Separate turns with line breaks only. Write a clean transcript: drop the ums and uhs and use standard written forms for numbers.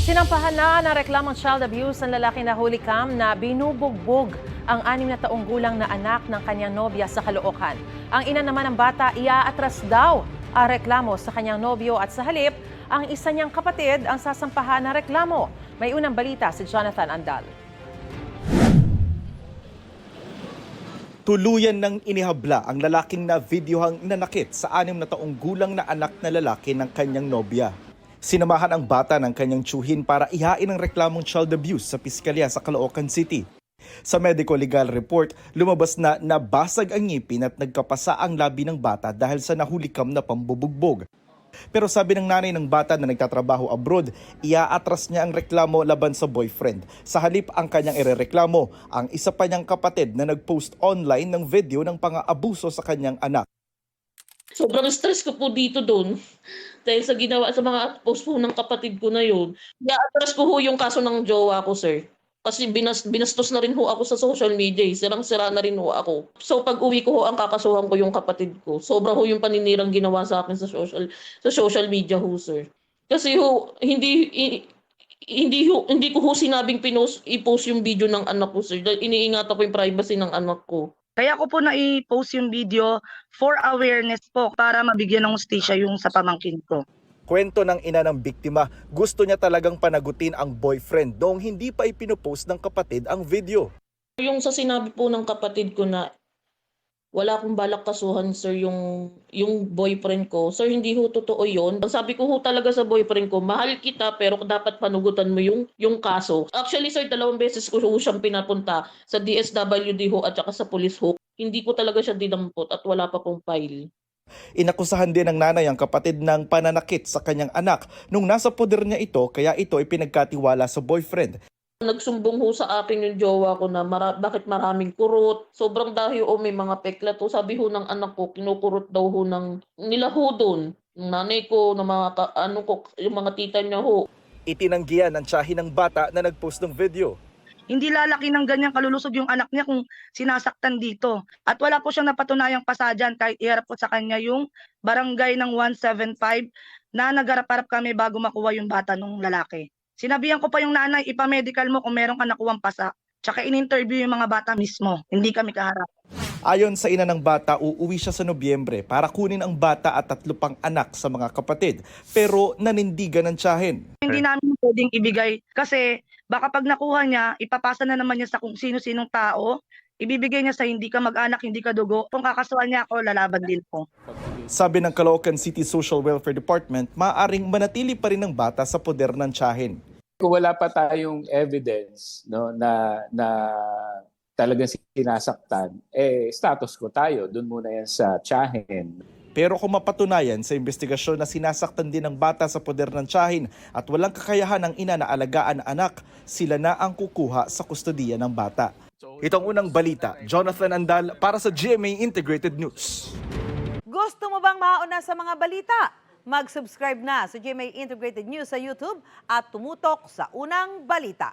Sinampahan na reklamong child abuse ang lalaki na hulikam na binubugbog ang 6 na taong gulang na anak ng kanyang nobya sa Caloocan. Ang ina naman ng bata, iaatras daw ang reklamo sa kanyang nobyo at sa halip, ang isa niyang kapatid ang sasampahan na reklamo. May unang balita si Jonathan Andal.
Tuluyan ng inihabla ang lalaking na videohang nanakit sa 6 na taong gulang na anak na lalaki ng kanyang nobya. Sinamahan ang bata ng kanyang tiyuhin para ihain ang reklamong child abuse sa piskalya sa Caloocan City. Sa medical legal report, lumabas na nabasag ang ngipin at nagkapasa ang labi ng bata dahil sa nahulikam na pambubugbog. Pero sabi ng nanay ng bata na nagtatrabaho abroad, iaatras niya ang reklamo laban sa boyfriend. Sa halip ang kanyang irereklamo, ang isa pa niyang kapatid na nagpost online ng video ng pang-aabuso sa kanyang anak.
Sobrang stress ko po dito doon dahil sa ginawa sa mga post po ng kapatid ko na yun. I-atras ko ho yung kaso ng jowa ko, sir. Kasi binastos na rin ho ako sa social media. Sirang-sira na rin ho ako. So pag uwi ko ho, ang kakasuhan ko yung kapatid ko. Sobra ho yung paninirang ginawa sa akin sa social media ho, sir. Kasi ho, hindi ko ho sinabing i-post yung video ng anak ko, sir. Dahil iniingatan ko yung privacy ng anak ko.
Kaya ko po na-post yung video for awareness po para mabigyan ng hustisya yung sa pamangkin ko.
Kwento ng ina ng biktima, gusto niya talagang panagutin ang boyfriend noong hindi pa ipinopost ng kapatid ang video.
Yung sa sinabi po ng kapatid ko na wala akong balak kasuhan, sir, yung boyfriend ko. Sir, hindi ho totoo yun. Ang sabi ko ho talaga sa boyfriend ko, mahal kita pero dapat panugutan mo yung kaso. Actually, sir, 2 beses ko ho siyang pinapunta sa DSWD ho at saka sa police ho. Hindi ko talaga siya dinampot at wala pa pong file.
Inakusahan din ng nanay ang kapatid ng pananakit sa kanyang anak nung nasa poder niya ito kaya ito ay pinagkatiwala sa boyfriend.
Nagsumbong ho sa akin yung jowa ko na bakit maraming kurot. Sobrang dahil may mga peklat ho. Sabi ho ng anak ko, kinukurot daw ho nila ho doon. Ng nanay ko, ng mga yung mga tita niya ho.
Itinanggihan ng tiyahin ng bata na nagpost ng video.
Hindi lalaki ng ganyang kalulusog yung anak niya kung sinasaktan dito. At wala po siyang napatunayang pasadyan kahit iharap po sa kanya yung barangay ng 175 na nagharap-harap kami bago makuha yung bata ng lalaki. Sinabihan ko pa yung nanay, ipamedical mo kung meron ka nakuwang pasa. Tsaka in-interview yung mga bata mismo, hindi kami kaharap.
Ayon sa ina ng bata, uuwi siya sa Nobyembre para kunin ang bata at 3 pang anak sa mga kapatid. Pero nanindigan ng tiyahin.
Hindi namin pwedeng ibigay kasi baka pag nakuha niya, ipapasa na naman niya sa kung sino-sinong tao, ibibigay niya sa hindi ka mag-anak, hindi ka dugo. Kung kakasuhan niya ako, lalaban din po.
Sabi ng Caloocan City Social Welfare Department, maaaring manatili pa rin ng bata sa poder ng tiyahin.
Kung wala pa tayong evidence, no, na talagang sinasaktan, status quo tayo. Doon muna yan sa tiyahin.
Pero kung mapatunayan sa investigasyon na sinasaktan din ng bata sa poder ng tiyahin at walang kakayahan ng ina na alagaan ang anak, sila na ang kukuha sa kustodiya ng bata. Itong unang balita, Jonathan Andal para sa GMA Integrated News.
Gusto mo bang mauna sa mga balita? Mag-subscribe na sa GMA Integrated News sa YouTube at tumutok sa unang balita.